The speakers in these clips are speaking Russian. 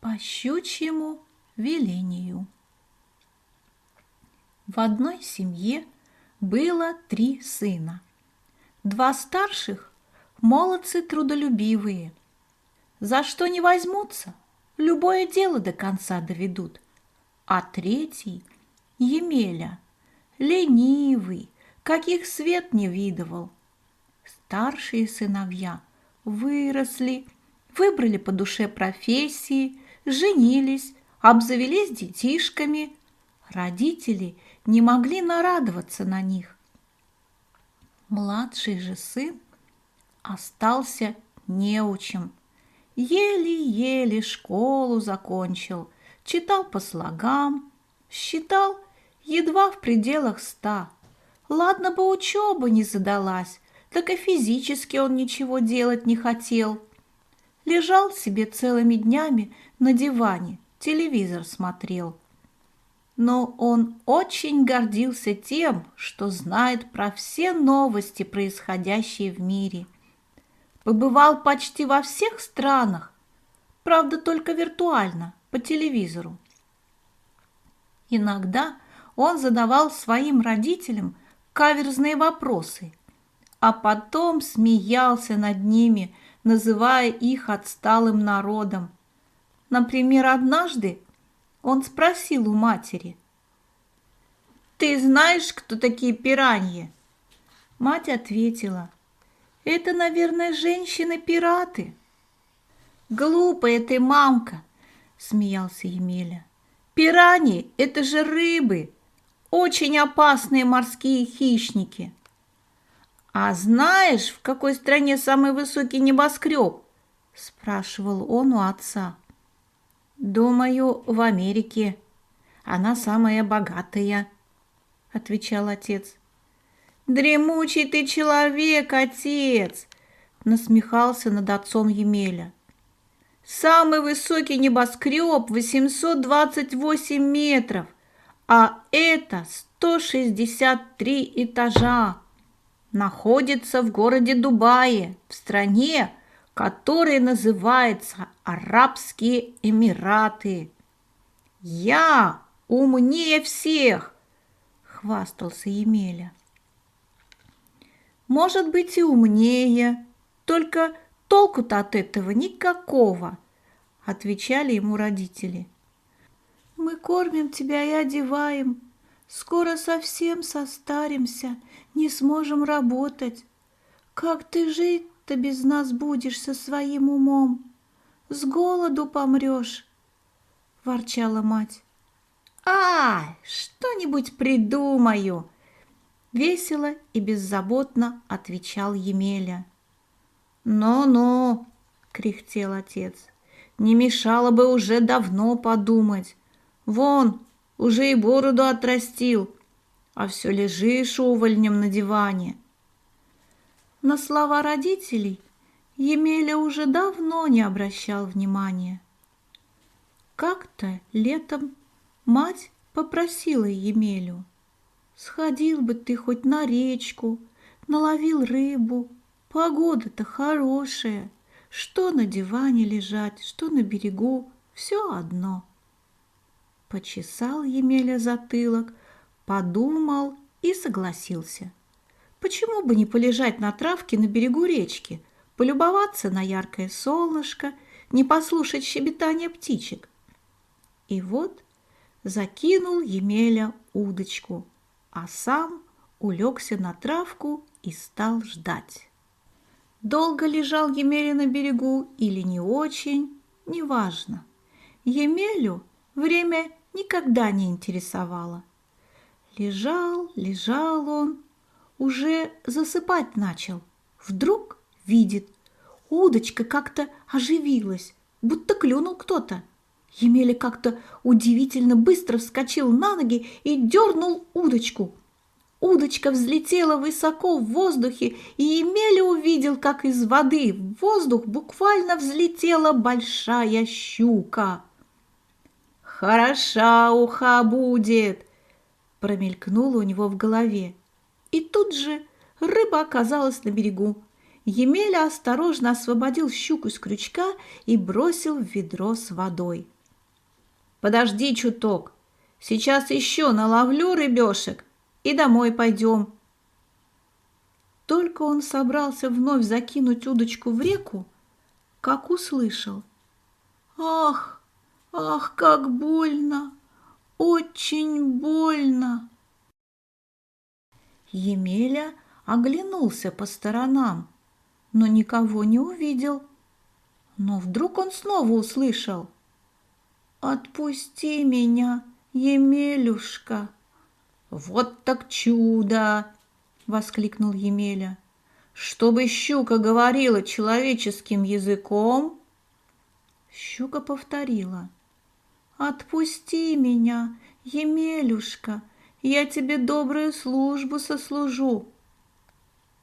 По щучьему велению. В одной семье было 3 сына. 2 старших – молодцы трудолюбивые. За что не возьмутся, любое дело до конца доведут. А третий – Емеля, ленивый, каких свет не видывал. Старшие сыновья выросли, выбрали по душе профессии, женились, обзавелись детишками. Родители не могли нарадоваться на них. Младший же сын остался неучим. Еле-еле школу закончил, читал по слогам, считал едва в пределах 100. Ладно бы учеба не задалась, так и физически он ничего делать не хотел. Лежал себе целыми днями на диване, телевизор смотрел. Но он очень гордился тем, что знает про все новости, происходящие в мире. Побывал почти во всех странах, правда, только виртуально, по телевизору. Иногда он задавал своим родителям каверзные вопросы, а потом смеялся над ними, называя их отсталым народом. Например, однажды он спросил у матери: «Ты знаешь, кто такие пираньи?» Мать ответила: «Это, наверное, женщины-пираты». «Глупая ты, мамка!» – смеялся Емеля. «Пираньи – это же рыбы, очень опасные морские хищники». «А знаешь, в какой стране самый высокий небоскреб?» – спрашивал он у отца. «Думаю, в Америке. Она самая богатая», – отвечал отец. «Дремучий ты человек, отец!» – насмехался над отцом Емеля. «Самый высокий небоскреб 828 метров, а это 163 этажа. Находится в городе Дубае, в стране, которая называется Арабские Эмираты. Я умнее всех!» – хвастался Емеля. «Может быть, и умнее, только толку-то от этого никакого», – отвечали ему родители. «Мы кормим тебя и одеваем. Скоро совсем состаримся, не сможем работать. Как ты жить-то без нас будешь со своим умом? С голоду помрешь», – ворчала мать. Что-нибудь придумаю», – весело и беззаботно отвечал Емеля. «Ну-ну», – кряхтел отец, – «не мешало бы уже давно подумать. Вон, уже и бороду отрастил, а все лежишь увольнем на диване». На слова родителей Емеля уже давно не обращал внимания. Как-то летом мать попросила Емелю: «Сходил бы ты хоть на речку, наловил рыбу, погода-то хорошая, что на диване лежать, что на берегу, все одно». Почесал Емеля затылок, подумал и согласился. Почему бы не полежать на травке на берегу речки, полюбоваться на яркое солнышко, не послушать щебетания птичек? И вот закинул Емеля удочку, а сам улегся на травку и стал ждать. Долго лежал Емеля на берегу или не очень, неважно. Емелю время никогда не интересовало. Лежал он, уже засыпать начал. Вдруг видит, удочка как-то оживилась, будто клюнул кто-то. Емеля как-то удивительно быстро вскочил на ноги и дернул удочку. Удочка взлетела высоко в воздухе, и Емеля увидел, как из воды в воздух буквально взлетела большая щука. «Хороша уха будет!» – промелькнуло у него в голове. И тут же рыба оказалась на берегу. Емеля осторожно освободил щуку с крючка и бросил в ведро с водой. подожди чуток. Сейчас еще наловлю рыбешек и домой пойдем. Только он собрался вновь закинуть удочку в реку, как услышал: «Ах, ах, как больно! Очень больно!» Емеля оглянулся по сторонам, но никого не увидел. Но вдруг он снова услышал: «Отпусти меня, Емелюшка!» «Вот так чудо!» — воскликнул Емеля. «Чтобы щука говорила человеческим языком?» Щука повторила: «Отпусти меня, Емелюшка, я тебе добрую службу сослужу».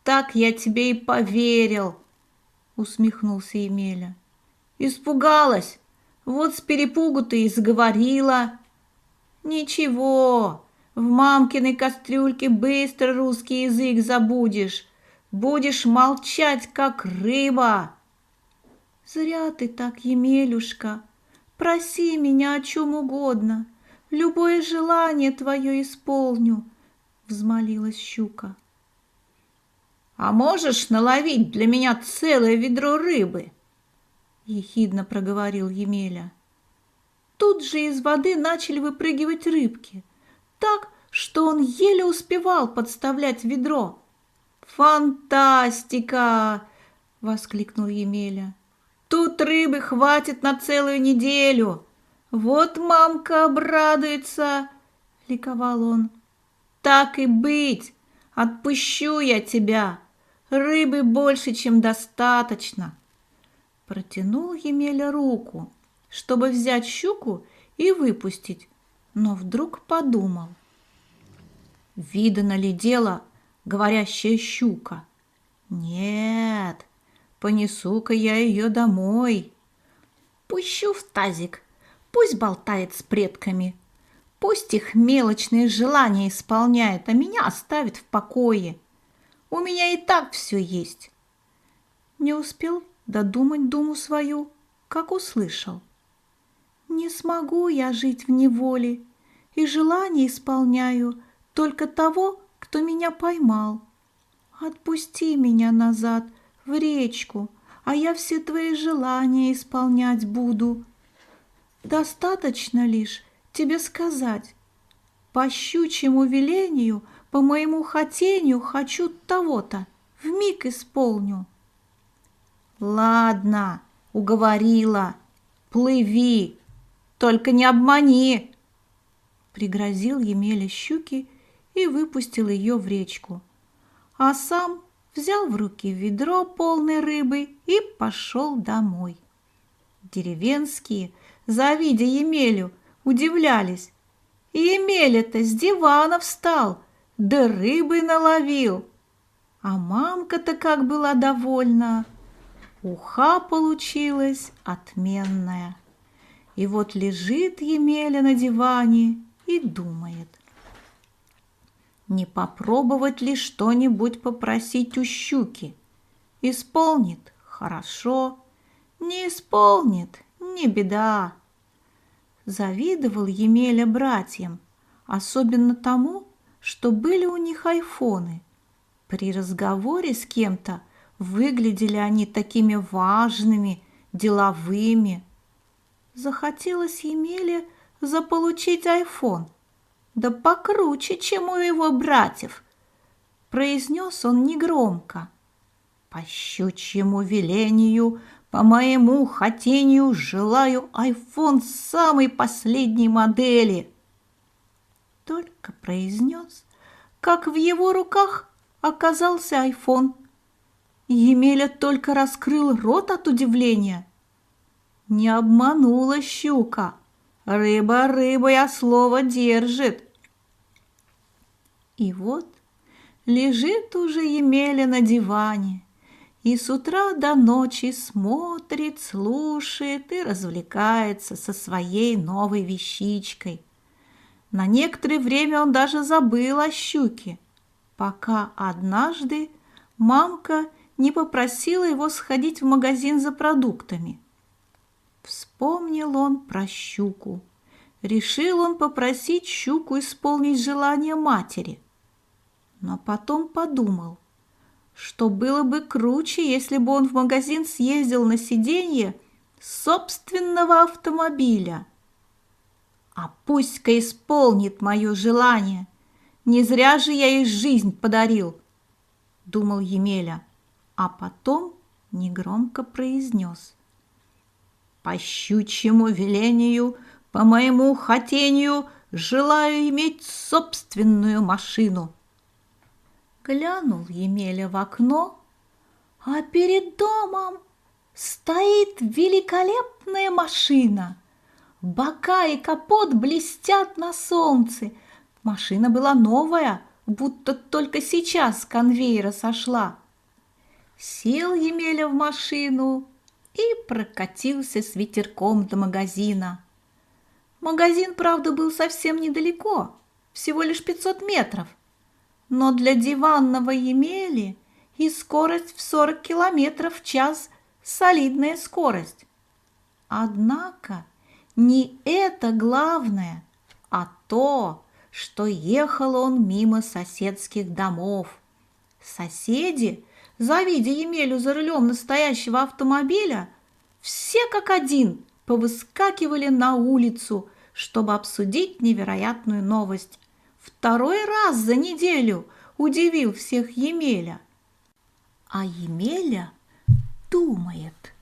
«Так я тебе и поверил», — усмехнулся Емеля. «Испугалась, вот с перепугу ты и заговорила». «Ничего, в мамкиной кастрюльке быстро русский язык забудешь, будешь молчать, как рыба». «Зря ты так, Емелюшка, проси меня о чем угодно, любое желание твое исполню», — взмолилась щука. «А можешь наловить для меня целое ведро рыбы?» — ехидно проговорил Емеля. Тут же из воды начали выпрыгивать рыбки, так, что он еле успевал подставлять ведро. «Фантастика!» — воскликнул Емеля. «Тут рыбы хватит на целую неделю. Вот мамка обрадуется!» — ликовал он. «Так и быть, отпущу я тебя. Рыбы больше, чем достаточно». Протянул Емеля руку, чтобы взять щуку и выпустить, но вдруг подумал: видано ли дело говорящая щука? Нет, понесу-ка я ее домой. Пущу в тазик, пусть болтает с предками, пусть их мелочные желания исполняет, а меня оставит в покое. У меня и так все есть. Не успел додумать думу свою, как услышал: «Не смогу я жить в неволе, и желание исполняю только того, кто меня поймал. Отпусти меня назад в речку, а я все твои желания исполнять буду. Достаточно лишь тебе сказать: по щучьему велению, по моему хотению хочу того-то, вмиг исполню». «Ладно, уговорила, плыви, только не обмани», — пригрозил Емеля щуке и выпустил ее в речку, а сам взял в руки ведро полной рыбы и пошел домой. Деревенские, завидя Емелю, удивлялись: «Емеля-то с дивана встал, да рыбы наловил». А мамка-то как была довольна. Уха получилась отменная. И вот лежит Емеля на диване и думает: не попробовать ли что-нибудь попросить у щуки? Исполнит — хорошо, не исполнит — не беда. Завидовал Емеля братьям, особенно тому, что были у них айфоны. При разговоре с кем-то выглядели они такими важными, деловыми. Захотелось Емеле заполучить айфон, да покруче, чем у его братьев. Произнес он негромко: «По щучьему велению, по моему хотению желаю айфон самой последней модели». Только произнес, как в его руках оказался айфон. Емеля только раскрыл рот от удивления. Не обманула щука. Рыба рыбой, а слово держит. И вот лежит уже Емеля на диване и с утра до ночи смотрит, слушает и развлекается со своей новой вещичкой. На некоторое время он даже забыл о щуке, пока однажды мамка не попросила его сходить в магазин за продуктами. Вспомнил он про щуку, решил он попросить щуку исполнить желание матери. Но потом подумал, что было бы круче, если бы он в магазин съездил на сиденье собственного автомобиля. А пусть-ка исполнит мое желание, не зря же я ей жизнь подарил, думал Емеля, а потом негромко произнес: по щучьему велению, по моему хотению, желаю иметь собственную машину. Глянул Емеля в окно, а перед домом стоит великолепная машина. Бока и капот блестят на солнце. Машина была новая, будто только сейчас с конвейера сошла. Сел Емеля в машину и прокатился с ветерком до магазина. Магазин, правда, был совсем недалеко, всего лишь 500 метров. Но для диванного Емели и скорость в 40 километров в час – солидная скорость. Однако не это главное, а то, что ехал он мимо соседских домов. Соседи, завидя Емелю за рулем настоящего автомобиля, все как один повыскакивали на улицу, чтобы обсудить невероятную новость. Второй раз за неделю удивил всех Емеля. А Емеля думает: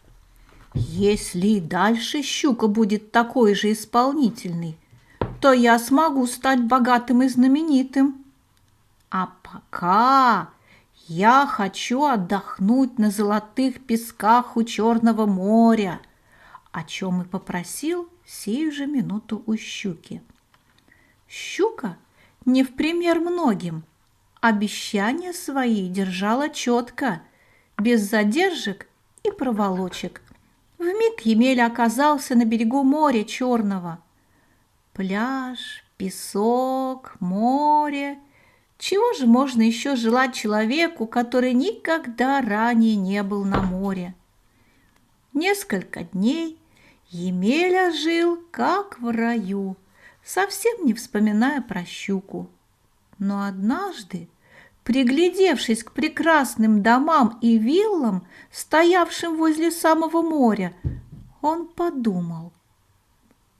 если и дальше щука будет такой же исполнительной, то я смогу стать богатым и знаменитым. А пока я хочу отдохнуть на золотых песках у Черного моря, о чем и попросил сию же минуту у щуки. Щука, не в пример многим, обещания свои держала четко, без задержек и проволочек. Вмиг Емеля оказался на берегу моря Черного. Пляж, песок, море. Чего же можно еще желать человеку, который никогда ранее не был на море? Несколько дней Емеля жил как в раю, совсем не вспоминая про щуку. Но однажды, приглядевшись к прекрасным домам и виллам, стоявшим возле самого моря, он подумал: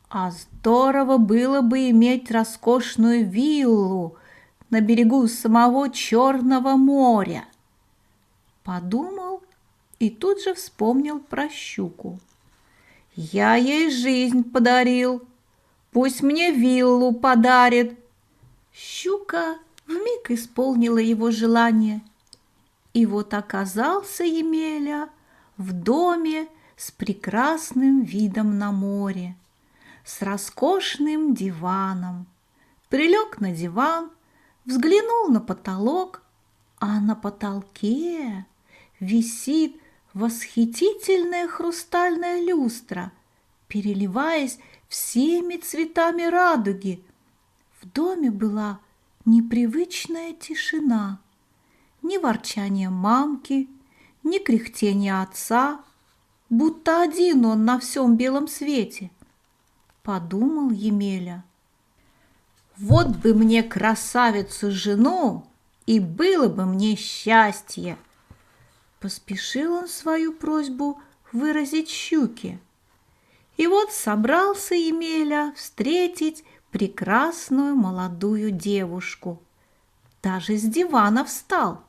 а здорово было бы иметь роскошную виллу на берегу самого Черного моря. Подумал и тут же вспомнил про щуку. Я ей жизнь подарил, пусть мне виллу подарит. Щука вмиг исполнила его желание. И вот оказался Емеля в доме с прекрасным видом на море, с роскошным диваном. Прилег на диван, взглянул на потолок, а на потолке висит восхитительная хрустальная люстра, переливаясь всеми цветами радуги. В доме была непривычная тишина, ни ворчания мамки, ни кряхтения отца, будто один он на всем белом свете. Подумал Емеля: вот бы мне красавицу-жену, и было бы мне счастье. Поспешил он свою просьбу выразить щуке. И вот собрался Емеля встретить прекрасную молодую девушку. Даже с дивана встал.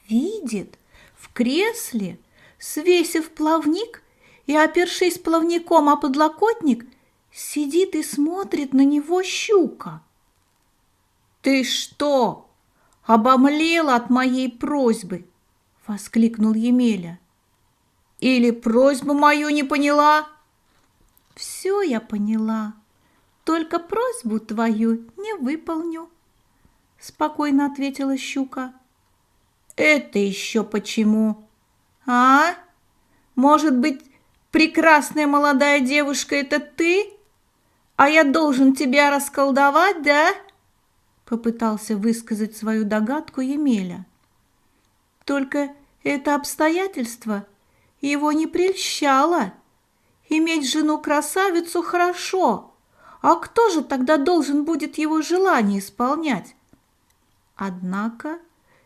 Видит, в кресле, свесив плавник и опершись плавником о подлокотник, сидит и смотрит на него щука. «Ты что, обомлела от моей просьбы?» — воскликнул Емеля. «Или просьбу мою не поняла?» «Все я поняла, только просьбу твою не выполню», — спокойно ответила щука. «Это еще почему? А? Может быть, прекрасная молодая девушка — это ты? А я должен тебя расколдовать, да?» Попытался высказать свою догадку Емеля. Только это обстоятельство его не прельщало. Иметь жену-красавицу хорошо, А кто же тогда должен будет его желание исполнять? Однако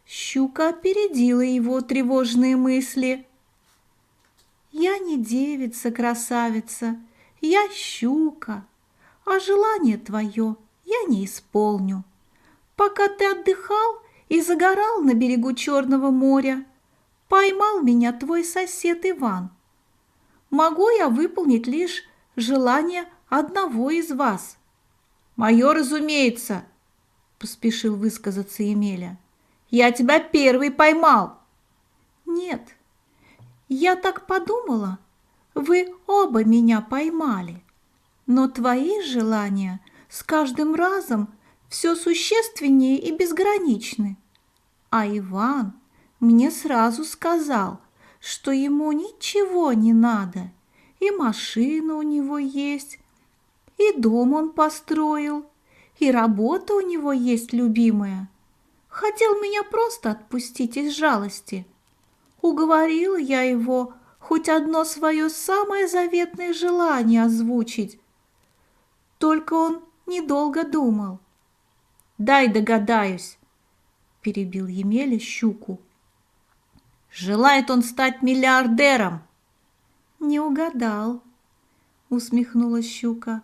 щука опередила его тревожные мысли. «Я не девица-красавица, я щука, а желание твое я не исполню. Пока ты отдыхал и загорал на берегу Черного моря, поймал меня твой сосед Иван. Могу я выполнить лишь желание одного из вас». «Мое, разумеется», — поспешил высказаться Емеля. «Я тебя первый поймал». «Нет, я так подумала, вы оба меня поймали, но твои желания с каждым разом все существеннее и безграничны. А Иван мне сразу сказал, что ему ничего не надо, и машина у него есть, и дом он построил, и работа у него есть любимая. Хотел меня просто отпустить из жалости. Уговорила я его хоть одно свое самое заветное желание озвучить. Только он недолго думал. «Дай догадаюсь», — перебил Емеля щуку. «Желает он стать миллиардером». «Не угадал», — усмехнулась щука.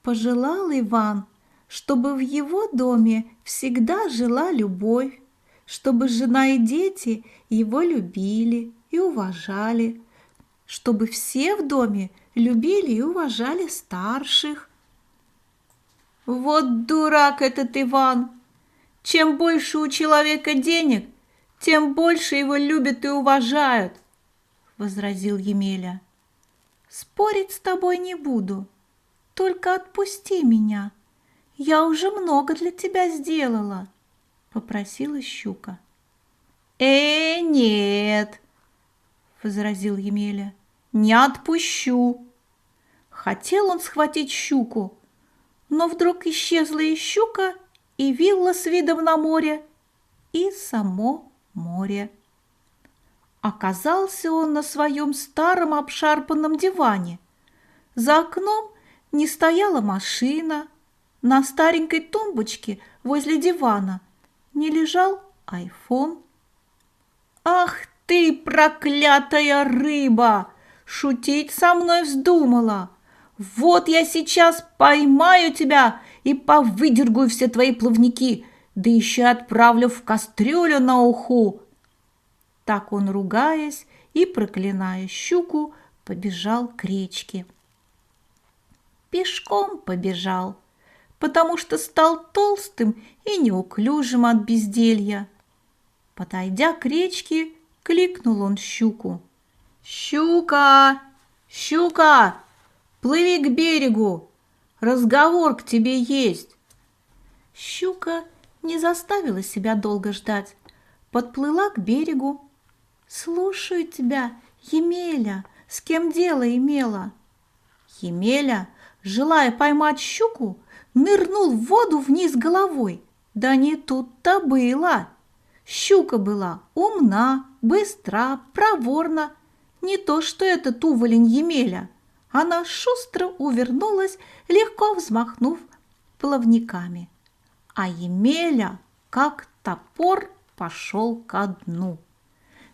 «Пожелал Иван, чтобы в его доме всегда жила любовь, чтобы жена и дети его любили и уважали, чтобы все в доме любили и уважали старших». «Вот дурак этот Иван! Чем больше у человека денег, тем больше его любят и уважают», — возразил Емеля. «Спорить с тобой не буду, только отпусти меня. Я уже много для тебя сделала», — попросила щука. «Нет», — возразил Емеля, — «не отпущу». Хотел он схватить щуку, но вдруг исчезла и щука, и вилла с видом на море, и само море. Оказался он на своем старом обшарпанном диване. За окном не стояла машина, на старенькой тумбочке возле дивана не лежал айфон. «Ах ты, проклятая рыба! Шутить со мной вздумала! Вот я сейчас поймаю тебя и повыдергаю все твои плавники, да еще отправлю в кастрюлю на уху!» Так он, ругаясь и проклиная щуку, побежал к речке. Пешком побежал, потому что стал толстым и неуклюжим от безделья. Подойдя к речке, кликнул он щуку. «Щука! Щука! Плыви к берегу! Разговор к тебе есть!» Щука не заставила себя долго ждать, подплыла к берегу. «Слушаю тебя, Емеля, с кем дело имела?» Емеля, желая поймать щуку, нырнул в воду вниз головой. Да не тут-то было. Щука была умна, быстра, проворна. Не то что этот уволень Емеля. Она шустро увернулась, легко взмахнув плавниками. А Емеля, как топор, пошел ко дну.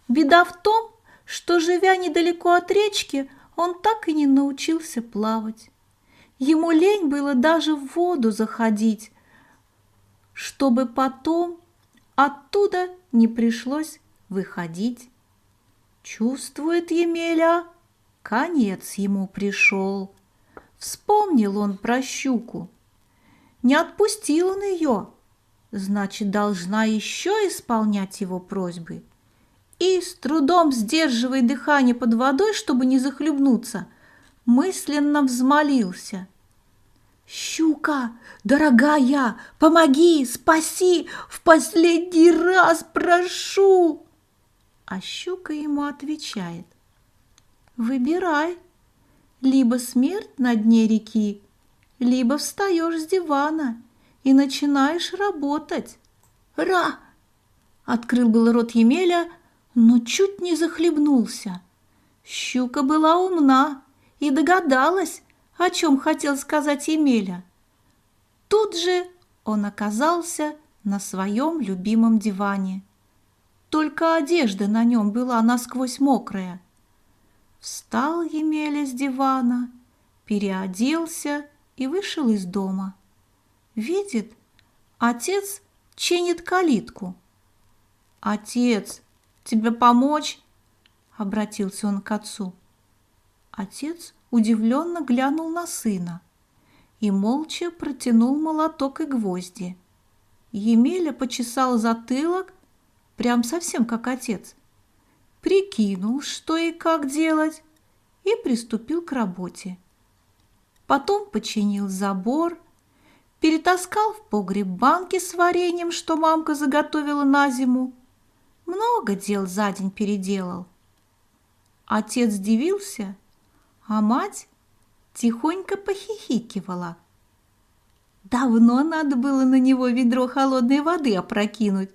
Беда в том, что, живя недалеко от речки, он так и не научился плавать. Ему лень было даже в воду заходить, чтобы потом оттуда не пришлось выходить. Чувствует Емеля, конец ему пришел. Вспомнил он про щуку. Не отпустил он ее, значит, должна еще исполнять его просьбы. И, с трудом сдерживая дыхание под водой, чтобы не захлебнуться, мысленно взмолился. «Щука, дорогая, помоги, спаси, в последний раз прошу!» А щука ему отвечает. «Выбирай, либо смерть на дне реки, либо встаешь с дивана и начинаешь работать». «Ра!» — открыл был рот Емеля, но чуть не захлебнулся. Щука была умна и догадалась, о чем хотел сказать Емеля. Тут же он оказался на своем любимом диване. Только одежда на нем была насквозь мокрая. Встал Емеля с дивана, переоделся и вышел из дома. Видит, отец чинит калитку. «Отец, тебе помочь?» — обратился он к отцу. Отец удивленно глянул на сына и молча протянул молоток и гвозди. Емеля почесал затылок, прям совсем как отец, прикинул, что и как делать, и приступил к работе. Потом починил забор, перетаскал в погреб банки с вареньем, что мамка заготовила на зиму. Много дел за день переделал. Отец дивился, а мать тихонько похихикивала. Давно надо было на него ведро холодной воды опрокинуть,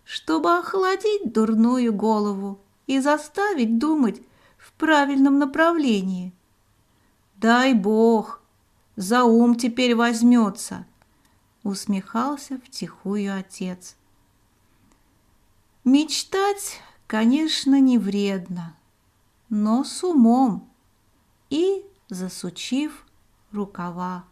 чтобы охладить дурную голову и заставить думать в правильном направлении. «Дай Бог, за ум теперь возьмется», — усмехался втихую отец. Мечтать, конечно, не вредно, но с умом и засучив рукава.